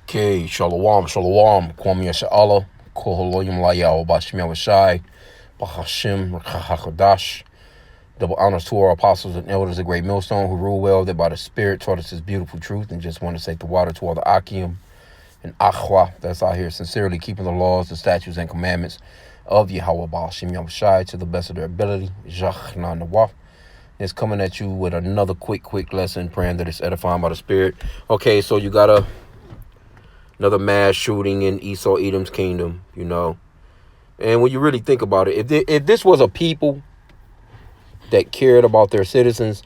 Okay, shalom, shalom. Kwame Yasha'Allah, Koholoyim Layao, Bashim Yawashai, Bahashim, Rakahakadash. Double honors to our apostles and elders of Great Millstone who rule well, that by the Spirit taught us His beautiful truth, and just want to say the water to all the H.I.M and Akhwa that's out here sincerely keeping the laws, the statutes, and commandments of Yahweh Bashim Yawashai to the best of their ability. Jachna Nawaf is coming at you with another quick lesson, praying that it's edifying by the Spirit. Okay, so you got another mass shooting in Esau Edom's kingdom, And when you really think about it, if this was a people that cared about their citizens,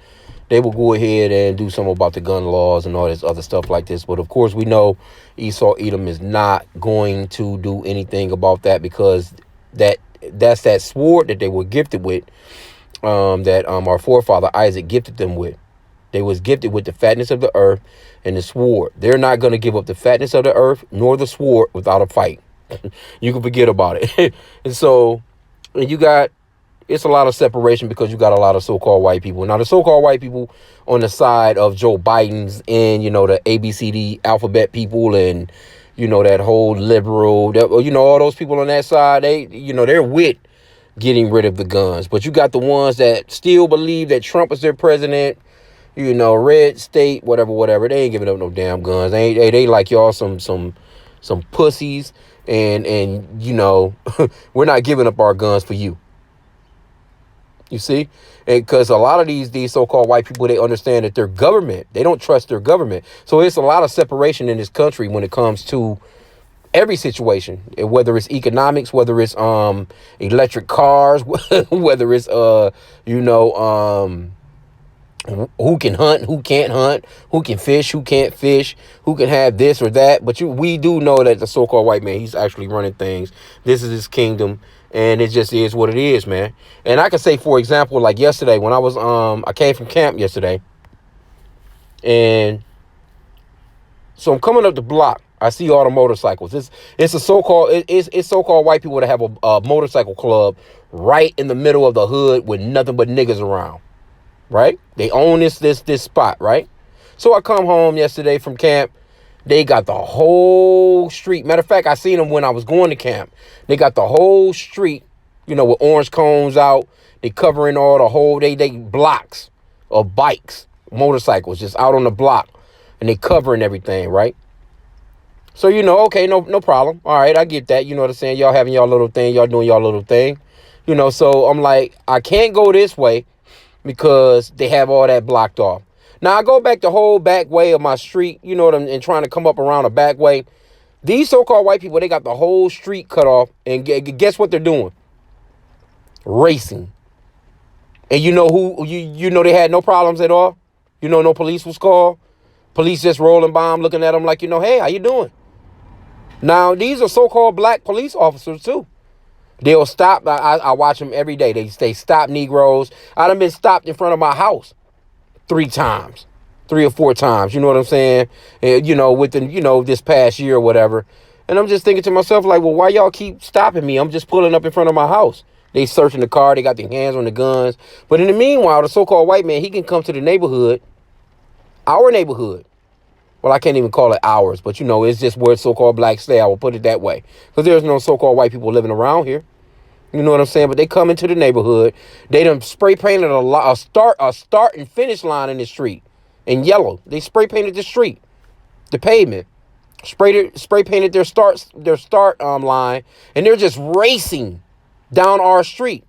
they will go ahead and do something about the gun laws and all this other stuff like this. But of course, we know Esau Edom is not going to do anything about that, because that's that sword that they were gifted with, that our forefather Isaac gifted them with. They was gifted with the fatness of the earth and the sword. They're not going to give up the fatness of the earth nor the sword without a fight. You can forget about it. And so it's a lot of separation, because you got a lot of so-called white people. Now, the so-called white people on the side of Joe Biden's and, the ABCD alphabet people and, that whole liberal, all those people on that side, they're with getting rid of the guns. But you got the ones that still believe that Trump is their president, red state, whatever. They ain't giving up no damn guns. They like y'all some pussies, and we're not giving up our guns for you. You see? And because a lot of these so-called white people, they understand that their government, they don't trust their government. So it's a lot of separation in this country when it comes to every situation, whether it's economics, whether it's electric cars, whether it's who can hunt, who can't hunt, who can fish, who can't fish, who can have this or that. But we do know that the so-called white man, he's actually running things. This is his kingdom, and it just is what it is, man. And I can say, for example, like yesterday when I came from camp yesterday, and so I'm coming up the block. I see all the motorcycles. It's so-called white people that have a motorcycle club right in the middle of the hood with nothing but niggas around. Right? They own this spot, right? So I come home yesterday from camp. They got the whole street. Matter of fact, I seen them when I was going to camp. They got the whole street, with orange cones out. They covering all the whole, they blocks of bikes, motorcycles just out on the block. And they covering everything, right? So, okay, no problem. All right, I get that. You know what I'm saying? Y'all having y'all little thing. Y'all doing y'all little thing. So I'm like, I can't go this way, because they have all that blocked off. Now, I go back the whole back way of my street, and trying to come up around the back way. These so-called white people, they got the whole street cut off, and guess what they're doing? Racing. And who, they had no problems at all? No police was called. Police just rolling by them, looking at them like, hey, how you doing? Now, these are so-called black police officers, too. They'll stop. I watch them every day. They stop Negroes. I done been stopped in front of my house 3 or 4 times. You know what I'm saying? And, within, this past year or whatever. And I'm just thinking to myself, like, well, why y'all keep stopping me? I'm just pulling up in front of my house. They searching the car. They got their hands on the guns. But in the meanwhile, the so-called white man, he can come to the neighborhood, our neighborhood. Well, I can't even call it ours, but it's just where so-called blacks stay. I will put it that way, because there's no so-called white people living around here. You know what I'm saying? But they come into the neighborhood. They done spray painted a start and finish line in the street in yellow. They spray painted the street, the pavement, spray painted their start line, and they're just racing down our street.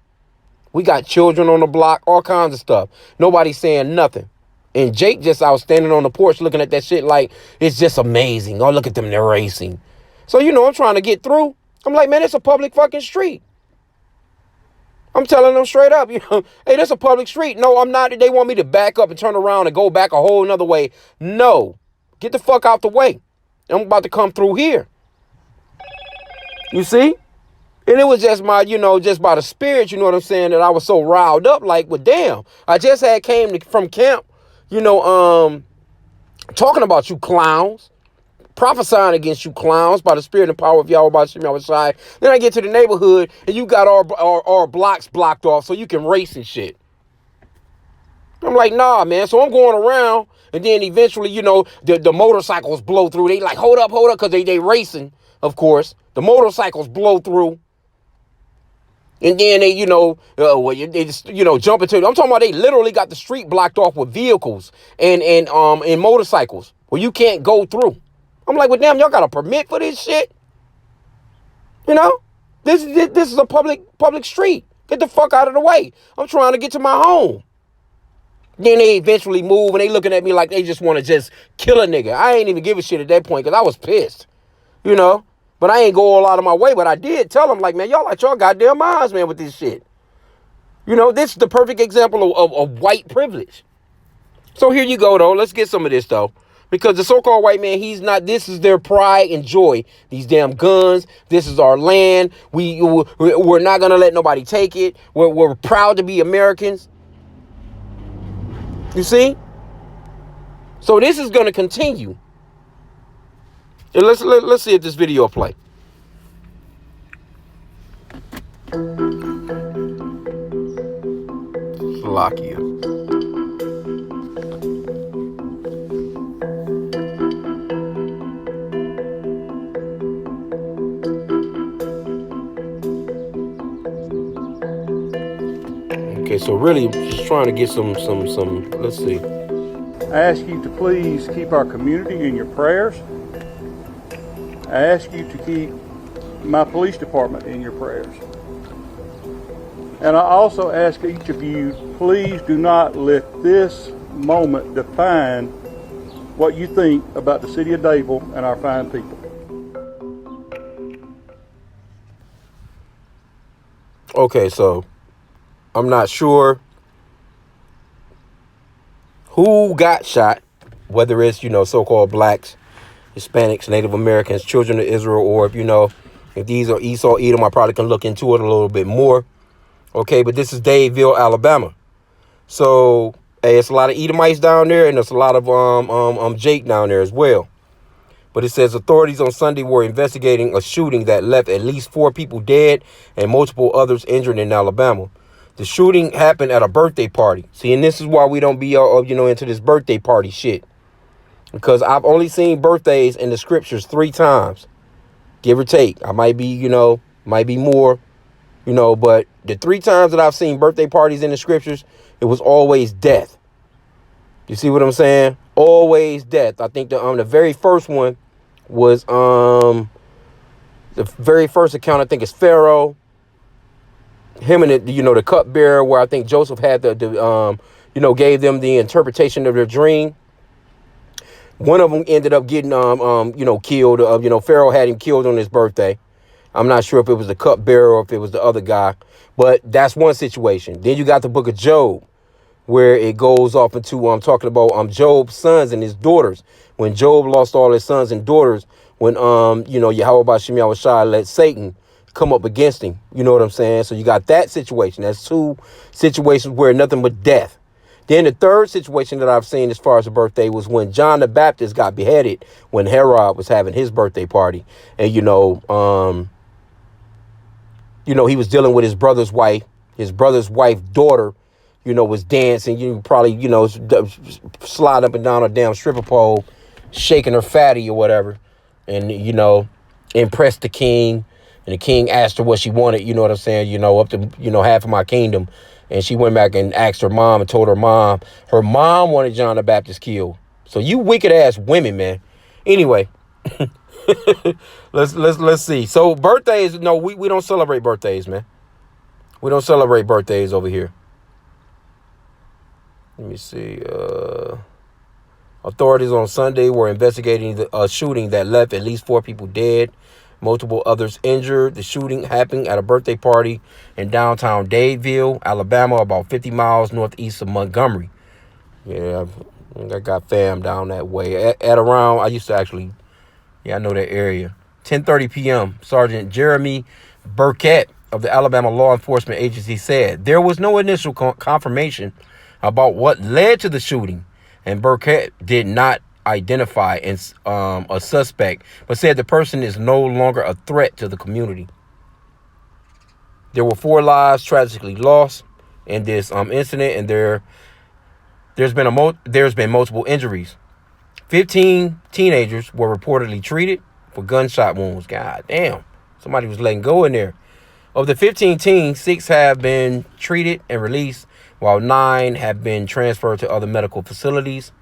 We got children on the block, all kinds of stuff. Nobody's saying nothing. And Jake just out standing on the porch looking at that shit like it's just amazing. Oh, look at them, they're racing. So, I'm trying to get through. I'm like, man, it's a public fucking street. I'm telling them straight up, hey, that's a public street. No, I'm not. They want me to back up and turn around and go back a whole another way. No, get the fuck out the way. I'm about to come through here. You see? And it was just just by the spirit, you know what I'm saying, that I was so riled up, like, well, damn. I just from camp, talking about you clowns. Prophesying against you clowns by the spirit and power of Yahweh Bashim Yahweh. Then I get to the neighborhood and you got our blocks blocked off so you can race and shit. I'm like, nah, man. So I'm going around And then eventually, the motorcycles blow through. They like, hold up, because they racing, of course. The motorcycles blow through. And then they, they just, jump into it. I'm talking about they literally got the street blocked off with vehicles and motorcycles where you can't go through. I'm like, well, damn, y'all got a permit for this shit? This is a public street. Get the fuck out of the way. I'm trying to get to my home. Then they eventually move and they looking at me like they just want to just kill a nigga. I ain't even give a shit at that point because I was pissed, But I ain't go all out of my way. But I did tell them, like, man, y'all out your goddamn minds, man, with this shit. This is the perfect example of white privilege. So here you go, though. Let's get some of this, though. Because the so-called white man, this is their pride and joy. These damn guns. This is our land. We're not going to let nobody take it. We're proud to be Americans. You see? So this is going to continue. And let's see if this video play. Slovakia. Okay, so really just trying to get some, let's see. I ask you to please keep our community in your prayers. I ask you to keep my police department in your prayers. And I also ask each of you, please do not let this moment define what you think about the city of Dadeville and our fine people. Okay, so I'm not sure who got shot, whether it's, so-called blacks, Hispanics, Native Americans, children of Israel, or if these are Esau, Edom, I probably can look into it a little bit more. Okay, but this is Dadeville, Alabama. So, hey, it's a lot of Edomites down there, and there's a lot of Jake down there as well. But it says authorities on Sunday were investigating a shooting that left at least 4 people dead and multiple others injured in Alabama. The shooting happened at a birthday party. See, and this is why we don't be, into this birthday party shit. Because I've only seen birthdays in the scriptures 3 times, give or take. I might be, might be more, but the 3 times that I've seen birthday parties in the scriptures, it was always death. You see what I'm saying? Always death. I think the very first one was the very first account. I think is Pharaoh. Him and the cupbearer, where I think Joseph had gave them the interpretation of their dream. One of them ended up getting killed. Pharaoh had him killed on his birthday. I'm not sure if it was the cupbearer or if it was the other guy, but that's one situation. Then you got the book of Job, where it goes off into talking about Job's sons and his daughters. When Job lost all his sons and daughters, when Yahweh Bashim Yahushua let Satan come up against him. You know what I'm saying? So you got that situation. That's 2 situations where nothing but death. Then the third situation that I've seen as far as the birthday was when John the Baptist got beheaded when Herod was having his birthday party. And, he was dealing with his brother's wife. His brother's wife's daughter, was dancing. You probably, slide up and down a damn stripper pole, shaking her fatty or whatever. And, impressed the king. And the king asked her what she wanted, you know what I'm saying? Up to, half of my kingdom. And she went back and asked her mom and told her mom wanted John the Baptist killed. So you wicked ass women, man. Anyway, let's see. So birthdays, no, we don't celebrate birthdays, man. We don't celebrate birthdays over here. Let me see. Authorities on Sunday were investigating a shooting that left at least 4 people dead, multiple others injured. The shooting happened at a birthday party in downtown Dadeville, Alabama, about 50 miles northeast of Montgomery. Yeah, I got fam down that way. At around, I used to actually, I know that area. 10:30 p.m., Sergeant Jeremy Burkett of the Alabama Law Enforcement Agency said there was no initial confirmation about what led to the shooting, and Burkett did not identify a suspect, but said the person is no longer a threat to the community. There were 4 lives tragically lost in this incident, and there There's been multiple injuries. 15 teenagers were reportedly treated for gunshot wounds. God damn. Somebody was letting go in there. Of the 15 teens, 6 have been treated and released, while 9 have been transferred to other medical facilities.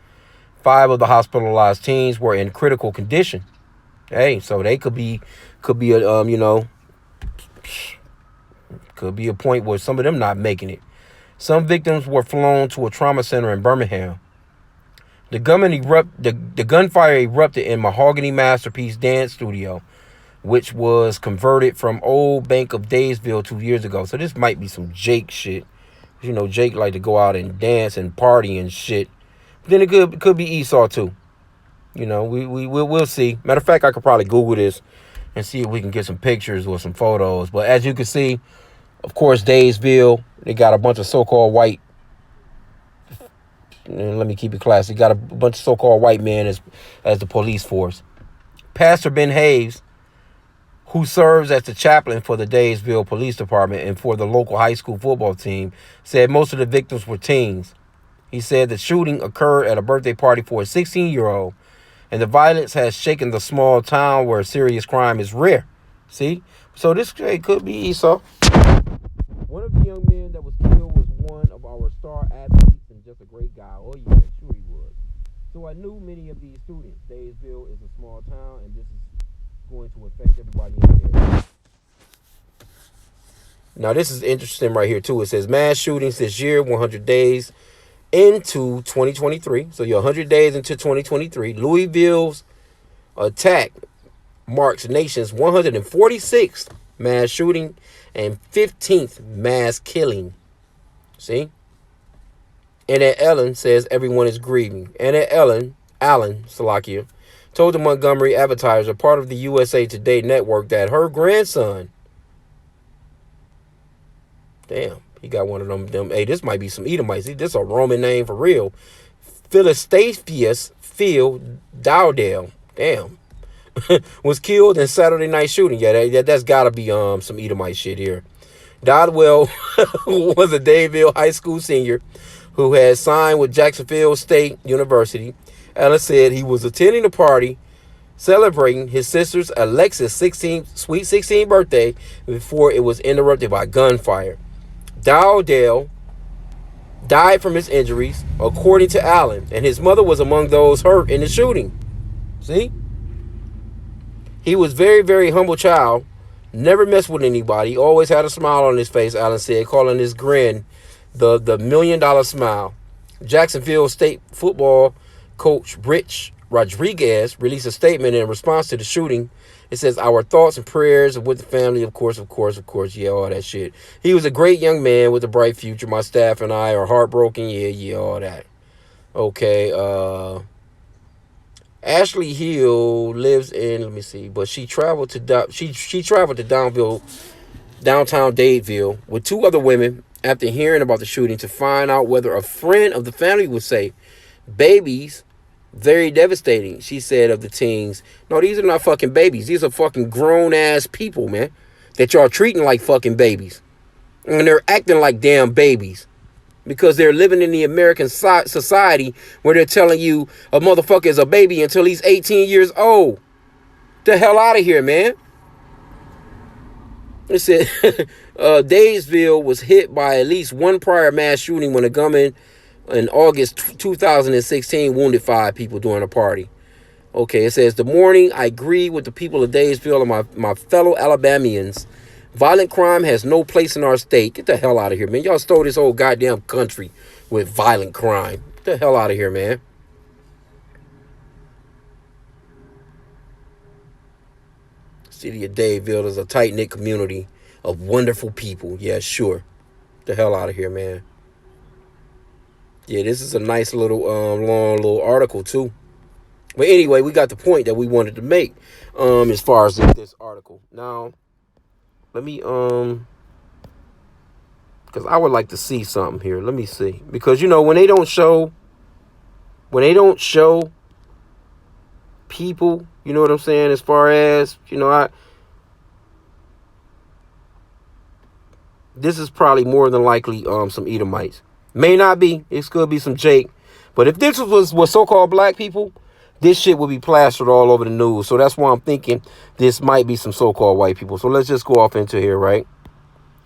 5 of the hospitalized teens were in critical condition. Hey, so they could be a could be a point where some of them not making it. Some victims were flown to a trauma center in Birmingham. The gunfire erupted in Mahogany Masterpiece Dance Studio, which was converted from Old Bank of Dadeville 2 years ago. So this might be some Jake shit. You know, Jake like to go out and dance and party and shit. But then it could be Esau too. You know, we'll see. Matter of fact, I could probably Google this and see if we can get some pictures or some photos. But as you can see, of course, Dadeville, they got a bunch of so-called white. And let me keep it classy. Got a bunch of so-called white men as the police force. Pastor Ben Hayes, who serves as the chaplain for the Dadeville Police Department and for the local high school football team, said most of the victims were teens. He said the shooting occurred at a birthday party for a 16-year-old, and the violence has shaken the small town where serious crime is rare. See? So this could be Esau. One of the young men that was killed was one of our star athletes and just a great guy. Oh, yeah, sure he was. So I knew many of these students. Dadeville is a small town, and this is going to affect everybody in there. Now, this is interesting right here, too. It says mass shootings this year, 100 days into 2023. So you're 100 days into 2023. Louisville's attack marks the nation's 146th mass shooting and 15th mass killing. See? Annette Allen says everyone is grieving. Annette Allen, Salakia, told the Montgomery Advertiser, part of the USA Today network, that her grandson, damn, he got one of them. Hey, this might be some Edomites. This is a Roman name for real. Philistapius Phil Dowdell, damn, was killed in Saturday night shooting. Yeah, that's got to be some Edomite shit here. Dadeville was a Dadeville high school senior who had signed with Jacksonville State University. Ellis said he was attending a party celebrating his sister's Alexis' sweet 16th birthday before it was interrupted by gunfire. Dowdell died from his injuries, according to Allen, and his mother was among those hurt in the shooting. See? He was very, very humble child, never messed with anybody, always had a smile on his face, Allen said, calling his grin the $1 million smile. Jacksonville State football coach Rich Rodriguez released a statement in response to the shooting. It says, our thoughts and prayers are with the family, of course, yeah, all that shit. He was a great young man with a bright future. My staff and I are heartbroken, yeah, all that. Okay, Ashley Hill lives in, let me see, but she traveled to she traveled to downtown Dadeville with 2 other women after hearing about the shooting to find out whether a friend of the family would say, babies, very devastating, she said of the teens. No, these are not fucking babies. These are fucking grown-ass people, man, that y'all treating like fucking babies. And they're acting like damn babies because they're living in the American society where they're telling you a motherfucker is a baby until he's 18 years old. The hell out of here, man. It said Dadeville was hit by at least one prior mass shooting when a gunman in August 2016 wounded 5 people during a party. Okay, it says, the morning I agree with the people of Dadeville and my fellow Alabamians. Violent crime has no place in our state. Get the hell out of here, man. Y'all stole this whole goddamn country with violent crime. Get the hell out of here, man. City of Dadeville is a tight-knit community of wonderful people. Yeah, sure. Get the hell out of here, man. Yeah, this is a nice little long little article too. But anyway, we got the point that we wanted to make as far as this article. Now, let me because I would like to see something here. Let me see. Because when they don't show people, you know what I'm saying, as far as, this is probably more than likely some Edomites. May not be. It could be some Jake. But if this was so-called black people, this shit would be plastered all over the news. So that's why I'm thinking this might be some so-called white people. So let's just go off into here, right?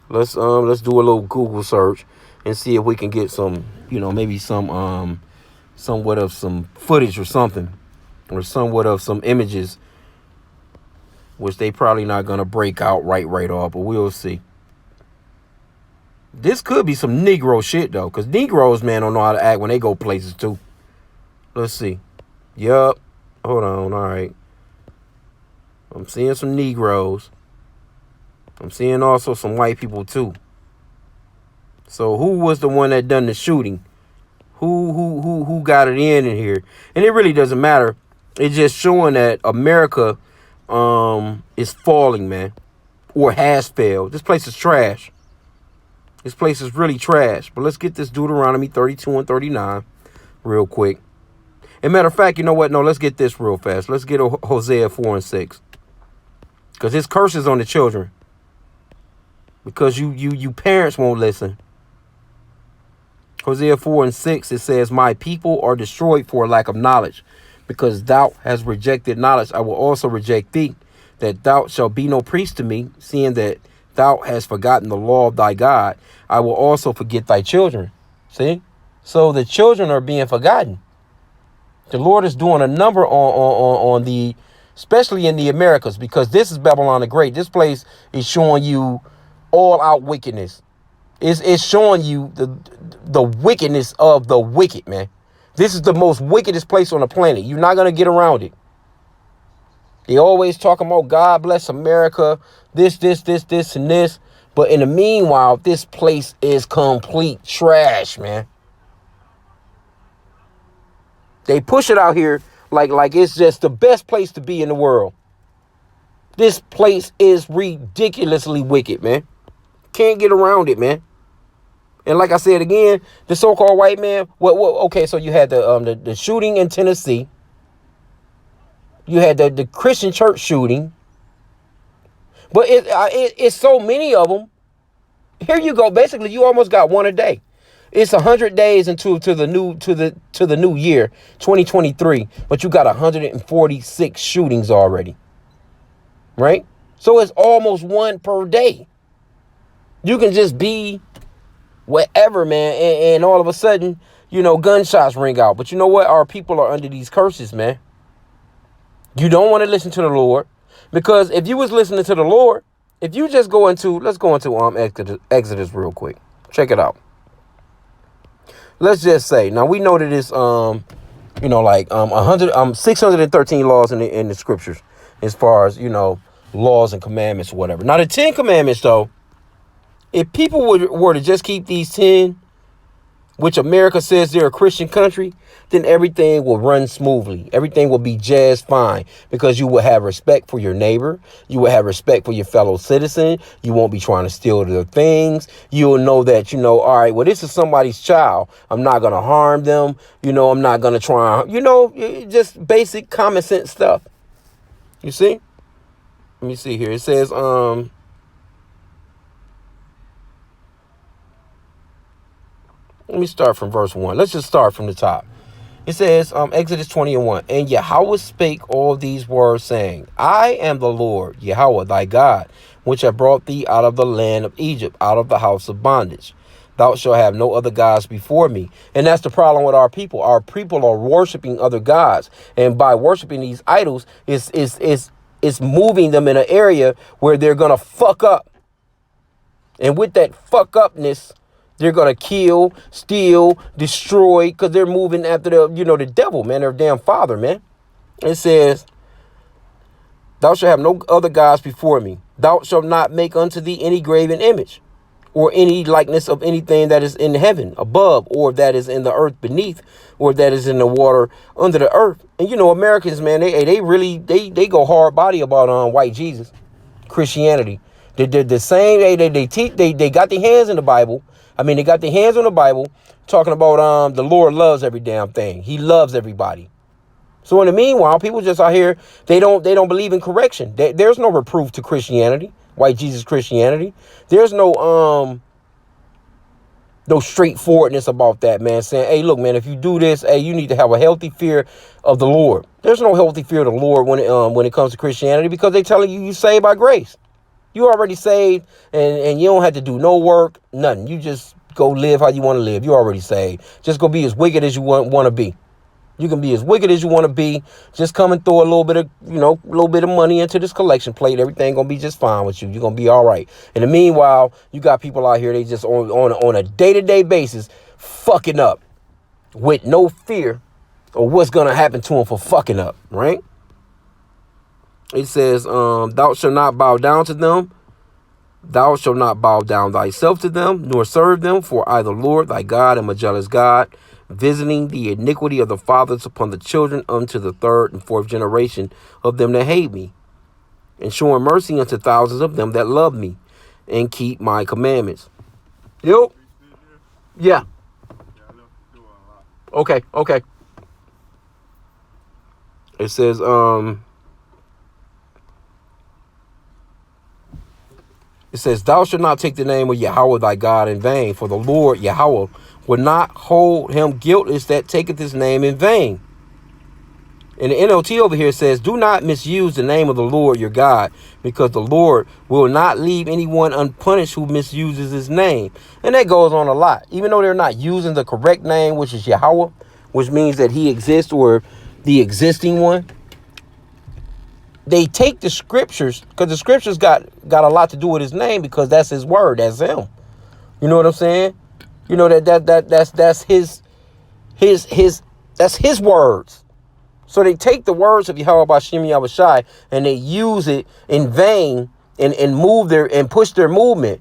Let's do a little Google search and see if we can get some, maybe some somewhat of some footage or something, or somewhat of some images, which they probably not gonna break out right off, but we'll see. This could be some Negro shit though, because Negroes, man, don't know how to act when they go places too. Let's see. Yup. Hold on. All right. I'm seeing some Negroes. I'm seeing also some white people too. So who was the one that done the shooting? Who got it in here? And it really doesn't matter. It's just showing that America is falling, man, or has failed. This place is trash. This place is really trash. But let's get this Deuteronomy 32 and 39 real quick. And matter of fact, you know what? No, let's get this real fast. Let's get Hosea 4 and 6. Because his curse is on the children. Because you parents won't listen. Hosea 4 and 6, it says, my people are destroyed for a lack of knowledge. Because thou hast rejected knowledge, I will also reject thee. That thou shalt be no priest to me, seeing that thou hast forgotten the law of thy God. I will also forget thy children. See? So the children are being forgotten. The Lord is doing a number on the, especially in the Americas, because this is Babylon the Great. This place is showing you all out wickedness. It's showing you the wickedness of the wicked, man. This is the most wickedest place on the planet. You're not going to get around it. They always talking about God bless America, this, and this. But in the meanwhile, this place is complete trash, man. They push it out here like it's just the best place to be in the world. This place is ridiculously wicked, man. Can't get around it, man. And like I said again, the so-called white man. Okay, so you had the shooting in Tennessee. You had the Christian church shooting. But it's so many of them. Here you go. Basically, you almost got one a day. It's 100 days into the new year, 2023, but you got 146 shootings already. Right? So it's almost one per day. You can just be wherever, man, and all of a sudden, gunshots ring out. But you know what? Our people are under these curses, man. You don't want to listen to the Lord, because if you was listening to the Lord, if you just let's go into Exodus real quick. Check it out. Let's just say, now we know that it's 613 laws in the scriptures, as far as laws and commandments or whatever. Now the 10 commandments, though, if people were to just keep these 10, which America says they're a Christian country, then everything will run smoothly. Everything will be just fine, because you will have respect for your neighbor. You will have respect for your fellow citizen. You won't be trying to steal their things. You'll know that, all right, well, this is somebody's child. I'm not going to harm them. I'm not going to try, just basic common sense stuff. You see? Let me see here. It says, let me start from verse 1. Let's just start from the top. It says, Exodus 20 and 1. And Yahweh spake all these words, saying, I am the Lord, Yahweh, thy God, which have brought thee out of the land of Egypt, out of the house of bondage. Thou shalt have no other gods before me. And that's the problem with our people. Our people are worshiping other gods. And by worshiping these idols, it's moving them in an area where they're going to fuck up. And with that fuck upness, they're going to kill, steal, destroy, because they're moving after the devil, man, their damn father, man. It says, thou shalt have no other gods before me. Thou shalt not make unto thee any graven image, or any likeness of anything that is in heaven above, or that is in the earth beneath, or that is in the water under the earth. And Americans, man, they really go hard body about white Jesus, Christianity. They're the same. They got their hands in the Bible. They got their hands on the Bible, talking about the Lord loves every damn thing. He loves everybody. So in the meanwhile, people just out here, they don't believe in correction. There's no reproof to Christianity, white Jesus Christianity. There's no No straightforwardness about that, man. Saying, hey, look, man, if you do this, hey, you need to have a healthy fear of the Lord. There's no healthy fear of the Lord when it comes to Christianity, because they telling you saved by grace. You already saved, and you don't have to do no work, nothing. You just go live how you want to live. You already saved. Just go be as wicked as you want to be. You can be as wicked as you want to be. Just come and throw a little bit of money into this collection plate. Everything gonna be just fine with you. You're gonna be all right. In the meanwhile, you got people out here, they just on a day-to-day basis fucking up with no fear of what's gonna happen to them for fucking up, right? It says, thou shalt not bow down to them. Thou shalt not bow down thyself to them, nor serve them, for I, the Lord thy God, am a jealous God, visiting the iniquity of the fathers upon the children unto the third and fourth generation of them that hate me, and showing mercy unto thousands of them that love me and keep my commandments. Yep. Yeah. Okay. It says, thou shalt not take the name of Yahweh thy God in vain, for the Lord Yahweh will not hold him guiltless that taketh his name in vain. And the NLT over here says, do not misuse the name of the Lord your God, because the Lord will not leave anyone unpunished who misuses his name. And that goes on a lot. Even though they're not using the correct name, which is Yahweh, which means that he exists, or the existing one, they take the scriptures, because the scriptures got a lot to do with his name, because that's his word, that's him. You know what I'm saying? You know that's his words. So they take the words of Yahweh H.I.M Yahushai and they use it in vain and move and push their movement.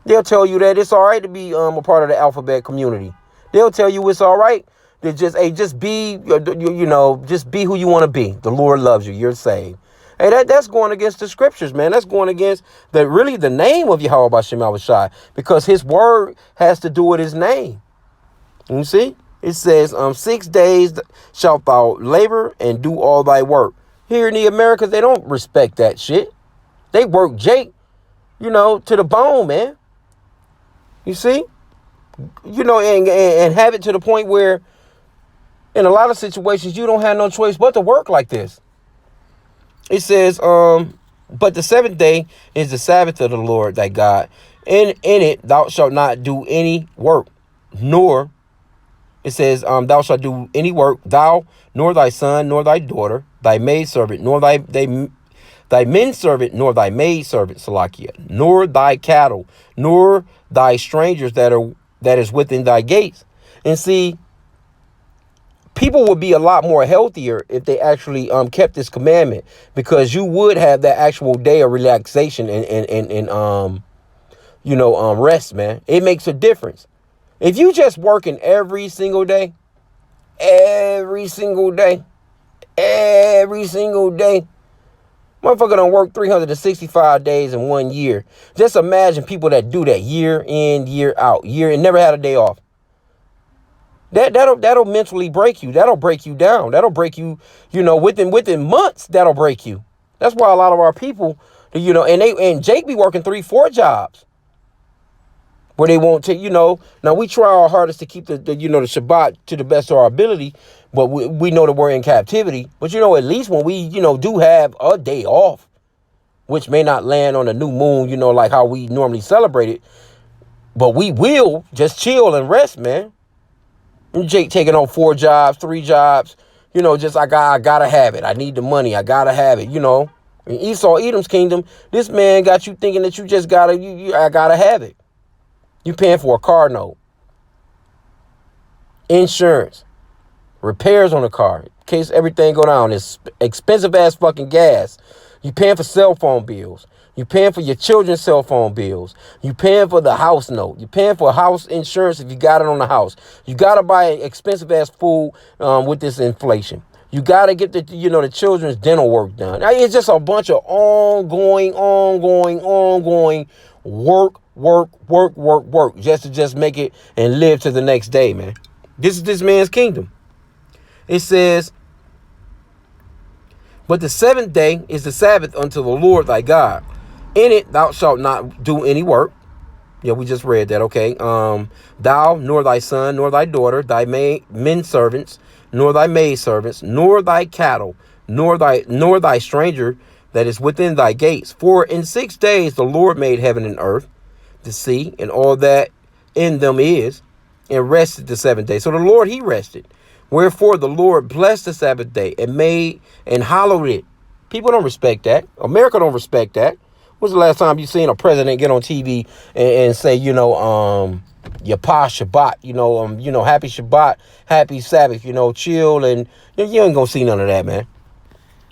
They'll tell you that it's all right to be a part of the alphabet community. They'll tell you it's all right to just be just be who you want to be. The Lord loves you. You're saved. Hey, that's going against the scriptures, man. That's going against the name of Yahweh H.I.M Yahushai, because his word has to do with his name. You see? It says, 6 days shalt thou labor and do all thy work. Here in the Americas, they don't respect that shit. They work Jake, to the bone, man. You see? And have it to the point where in a lot of situations, you don't have no choice but to work like this. It says, but the seventh day is the Sabbath of the Lord thy God. In it thou shalt not do any work, nor, it says, thou shalt do any work, thou, nor thy son, nor thy daughter, thy maidservant, nor thy menservant, nor thy maidservant, Salakia, nor thy cattle, nor thy strangers that is within thy gates. And see, people would be a lot more healthier if they actually kept this commandment, because you would have that actual day of relaxation and rest, man. It makes a difference. If you just working every single day, motherfucker done work 365 days in 1 year. Just imagine people that do that year in, year out, and never had a day off. That'll mentally break you. That'll break you down. That'll break you, within months, that'll break you. That's why a lot of our people, and Jake be working 3-4 jobs. Where they won't take, now we try our hardest to keep the Shabbat to the best of our ability, but we know that we're in captivity. But at least when we, do have a day off, which may not land on a new moon, like how we normally celebrate it, but we will just chill and rest, man. And Jake taking on 4 jobs, 3 jobs, just I gotta have it. I need the money. I gotta have it, In Esau, Edom's kingdom, this man got you thinking that you just I gotta have it. You paying for a car note, insurance, repairs on the car, in case everything go down. It's expensive ass fucking gas. You paying for cell phone bills. You paying for your children's cell phone bills. You paying for the house note. You paying for house insurance if you got it on the house. You gotta buy expensive ass food with this inflation. You gotta get the the children's dental work done. It's just a bunch of ongoing work, just to make it and live to the next day, man. This is this man's kingdom. It says, but the 7th day is the Sabbath unto the Lord thy God. In it thou shalt not do any work, Yeah, we just read that. Okay. Thou, nor thy son, nor thy daughter, thy men servants, nor thy maid servants, nor thy cattle, nor thy stranger that is within thy gates. For in 6 days the Lord made heaven and earth, the sea, and all that in them is, and rested the 7th day. So the Lord, he rested. Wherefore the Lord blessed the Sabbath day and made and hallowed it. People don't respect that. America don't respect that. When's the last time you seen a president get on TV and say, Yapa Shabbat, happy Shabbat, happy Sabbath, chill, and you ain't gonna see none of that, man.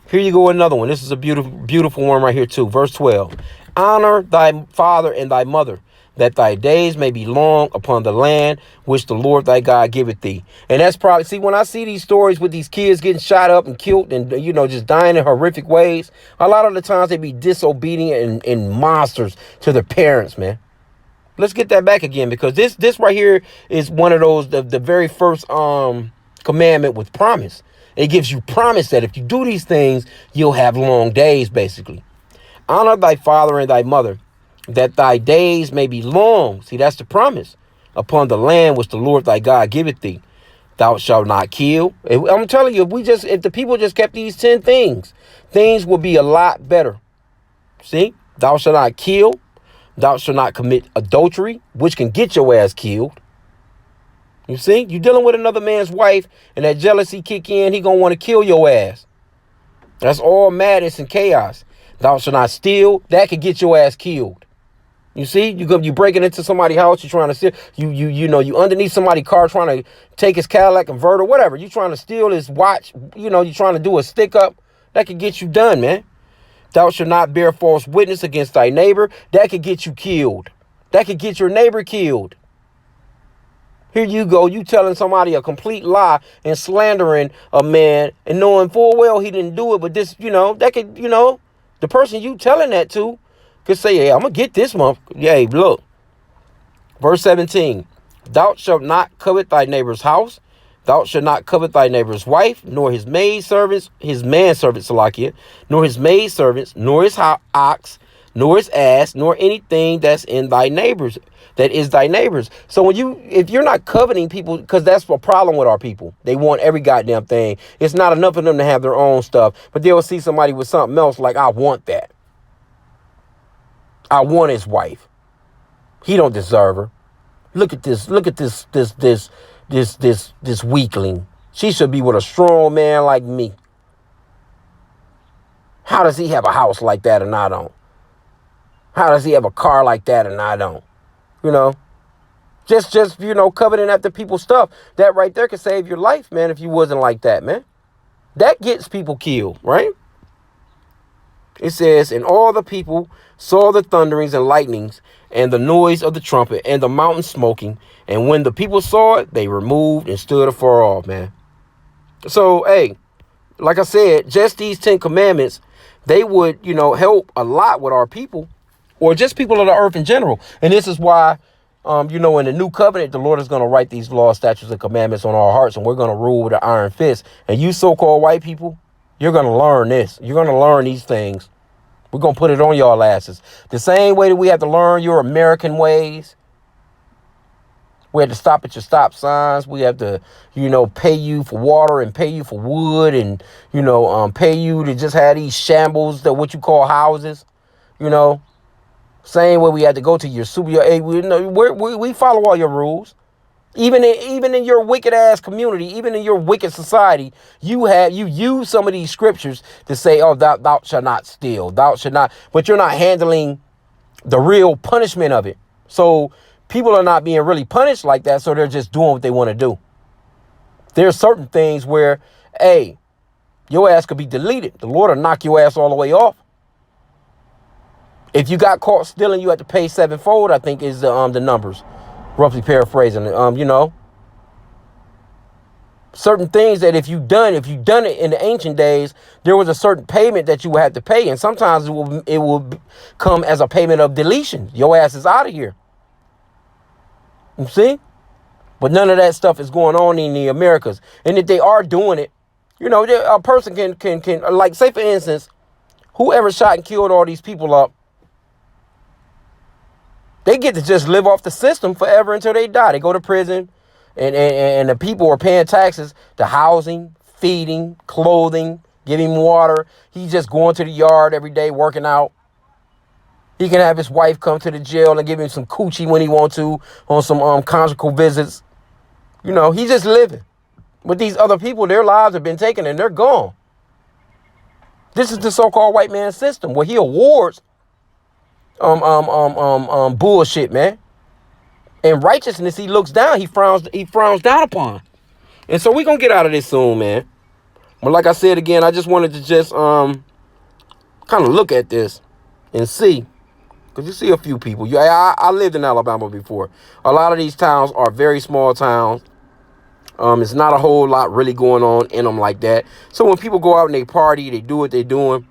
Here you go, another one. This is a beautiful, beautiful one right here too. Verse 12. Honor thy father and thy mother, that thy days may be long upon the land which the Lord thy God giveth thee. And that's probably, see, when I see these stories with these kids getting shot up and killed and, just dying in horrific ways, a lot of the times they be disobedient and monsters to their parents, man. Let's get that back again, because this right here is one of those, the very first commandment with promise. It gives you promise that if you do these things, you'll have long days, basically. Honor thy father and thy mother, that thy days may be long. See, that's the promise. Upon the land which the Lord thy God giveth thee. Thou shalt not kill. I'm telling you, if the people just kept these 10 things, things would be a lot better. See, thou shalt not kill. Thou shalt not commit adultery, which can get your ass killed. You see, you dealing with another man's wife, and that jealousy kick in, he gonna want to kill your ass. That's all madness and chaos. Thou shalt not steal. That could get your ass killed. You see, you breaking into somebody's house, you trying to steal, you underneath somebody's car trying to take his Cadillac converter, whatever. You trying to steal his watch, you trying to do a stick up. That could get you done, man. Thou shalt not bear false witness against thy neighbor. That could get you killed. That could get your neighbor killed. Here you go, you telling somebody a complete lie and slandering a man and knowing full well he didn't do it, but this, that could, the person you telling that to could say, hey, I'm going to get this month. Hey, look. Verse 17, thou shalt not covet thy neighbor's house. Thou shalt not covet thy neighbor's wife, nor his maidservants, his manservants, Salakia, nor his maidservants, nor his ox, nor his ass, nor anything that's in thy neighbor's, that is thy neighbor's. So if you're not coveting people, because that's a problem with our people. They want every goddamn thing. It's not enough of them to have their own stuff, but they'll see somebody with something else like, I want that. I want his wife. He don't deserve her. Look at this weakling. She should be with a strong man like me. How does he have a house like that and I don't? How does he have a car like that and I don't? Just coveting after people's stuff. That right there could save your life, man, if you wasn't like that, man. That gets people killed, right? It says, and all the people saw the thunderings and lightnings and the noise of the trumpet and the mountain smoking. And when the people saw it, they removed and stood afar off, man. So, hey, like I said, just these 10 commandments, they would, help a lot with our people, or just people of the earth in general. And this is why, in the new covenant, the Lord is going to write these laws, statutes, and commandments on our hearts, and we're going to rule with an iron fist. And you so-called white people, you're going to learn this. You're going to learn these things. We're going to put it on y'all asses. The same way that we have to learn your American ways. We have to stop at your stop signs. We have to, pay you for water and pay you for wood and, pay you to just have these shambles that what you call houses, Same way we had to go to your we follow all your rules. Even in your wicked ass community, even in your wicked society, you use some of these scriptures to say, oh, thou shalt not steal, thou shalt not, but you're not handling the real punishment of it. So people are not being really punished like that. So they're just doing what they want to do. There's certain things where, hey, your ass could be deleted. The Lord will knock your ass all the way off. If you got caught stealing, you have to pay sevenfold, I think is the numbers. Roughly paraphrasing, certain things that if you've done it in the ancient days, there was a certain payment that you would have to pay. And sometimes it will come as a payment of deletion. Your ass is out of here. You see? But none of that stuff is going on in the Americas. And if they are doing it, a person can like, say for instance, whoever shot and killed all these people up, They get to just live off the system forever until they die. They go to prison, and the people are paying taxes to housing, feeding, clothing, giving water. He's just going to the yard every day, working out. He can have his wife come to the jail and give him some coochie when he wants to on some conjugal visits. You know, he's just living. But these other people, their lives have been taken and they're gone. This is the so-called white man system where he awards bullshit, man. And righteousness, he looks down, he frowns down upon. And so we're gonna get out of this soon, man. But like I said again, I just wanted to just kind of look at this and see. Because you see a few people. I lived in Alabama before. A lot of these towns are very small towns. It's not a whole lot really going on in them like that. So when people go out and they party, they do what they're doing.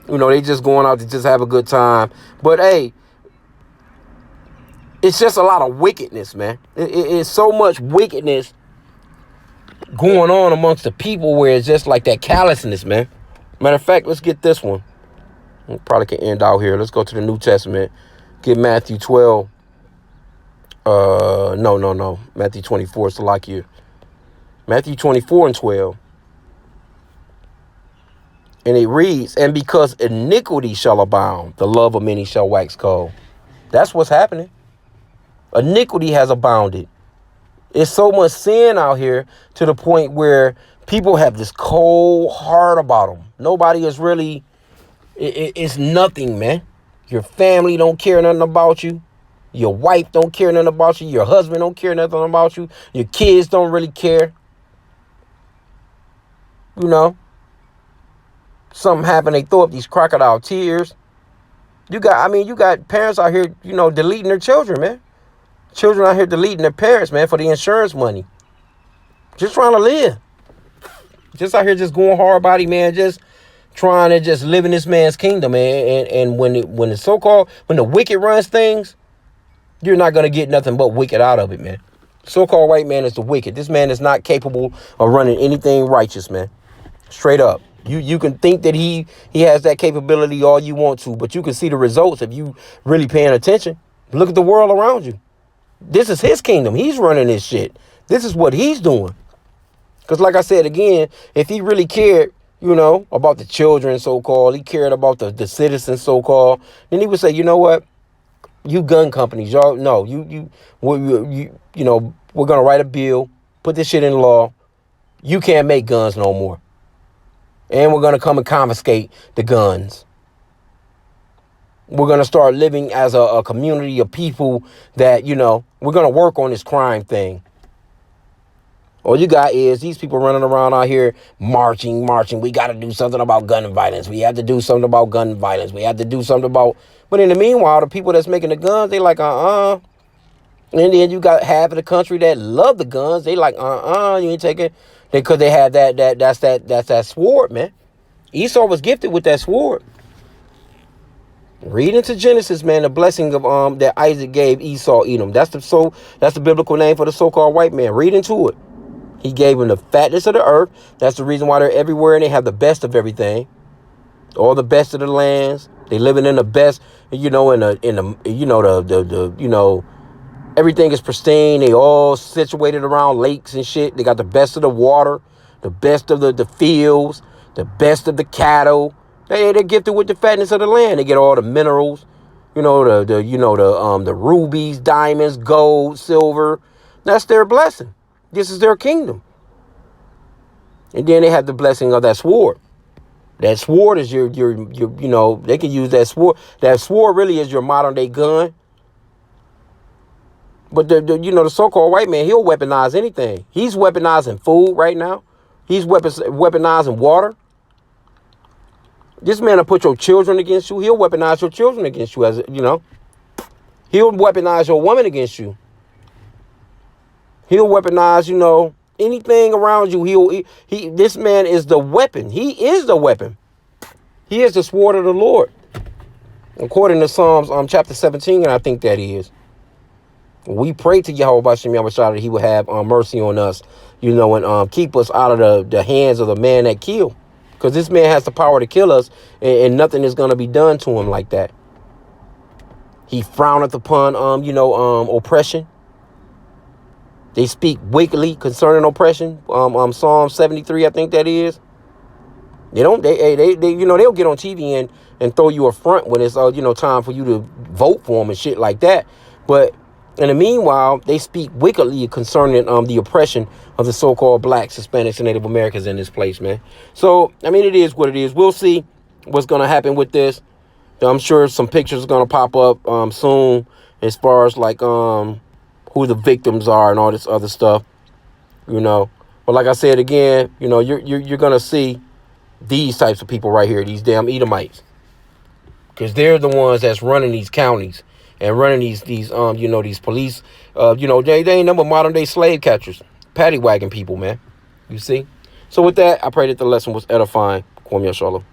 You know, they just going out to just have a good time. But hey, it's just a lot of wickedness, man. It's so much wickedness going on amongst the people where it's just like that callousness, man. Matter of fact, let's get this one. We probably can end out here. Let's go to the New Testament. Get Matthew 12. No. Matthew 24. It's like you. Matthew 24 and 12. And it reads, and because iniquity shall abound, the love of many shall wax cold. That's what's happening. Iniquity has abounded. It's so much sin out here to the point where people have this cold heart about them. Nobody is really, it's nothing, man. Your family don't care nothing about you. Your wife don't care nothing about you. Your husband don't care nothing about you. Your kids don't really care. You know, something happened, they throw up these crocodile tears. You got parents out here, you know, deleting their children, man. Children out here deleting their parents, man, for the insurance money. Just trying to live. Just out here just going hard body, man, just trying to just live in this man's kingdom, man. And when the wicked runs things, you're not going to get nothing but wicked out of it, man. So-called white man is the wicked. This man is not capable of running anything righteous, man. Straight up. You can think that he has that capability all you want to, but you can see the results if you really paying attention. Look at the world around you. This is his kingdom. He's running this shit. This is what he's doing. Because like I said, again, if he really cared, you know, about the children, so-called, he cared about the citizens, so-called, then he would say, you know what? You gun companies, y'all, no, you know, we're going to write a bill, put this shit in law. You can't make guns no more. And we're going to come and confiscate the guns. We're going to start living as a community of people that, you know, we're going to work on this crime thing. All you got is these people running around out here marching. We got to do something about gun violence. We have to do something about gun violence. We have to do something about... But in the meanwhile, the people that's making the guns, they like, And then you got half of the country that love the guns. They like, you ain't taking... Because they have that's that sword, man. Esau was gifted with that sword. Read into Genesis, man, the blessing of that Isaac gave Esau, Edom. That's the biblical name for the so-called white man. Read into it. He gave him the fatness of the earth. That's the reason why they're everywhere and they have the best of everything. All the best of the lands. They living in the best, you know, everything is pristine. They all situated around lakes and shit. They got the best of the water, the best of the fields, the best of the cattle. They're gifted with the fatness of the land. They get all the minerals, you know, the rubies, diamonds, gold, silver. That's their blessing. This is their kingdom. And then they have the blessing of that sword. That sword is your you know, they can use that sword. That sword really is your modern day gun. But the so-called white man, he'll weaponize anything. He's weaponizing food right now. He's weaponizing water. This man will put your children against you. He'll weaponize your children against you, as you know. He'll weaponize your woman against you. He'll weaponize, you know, anything around you. This man is the weapon. He is the weapon. He is the sword of the Lord. According to Psalms chapter 17, and I think that is. We pray to Yahweh Bashem Yahweh that he will have mercy on us, you know, and keep us out of the hands of the man that killed. Because this man has the power to kill us, and nothing is going to be done to him like that. He frowneth upon oppression. They speak wickedly concerning oppression. Psalm 73, I think that is. They don't. They'll get on TV and throw you a front when it's time for you to vote for them and shit like that. But in the meanwhile, they speak wickedly concerning the oppression of the so-called blacks, Hispanics, and Native Americans in this place, man. So I mean, it is what it is. We'll see what's gonna happen with this. I'm sure some pictures are gonna pop up soon as far as like who the victims are and all this other stuff, But like I said again, you're gonna see these types of people right here, these damn Edomites, because they're the ones that's running these counties and running these these police. They ain't number modern day slave catchers, paddy wagon people, man. You see. So with that, I pray that the lesson was edifying. Kwame Yashala.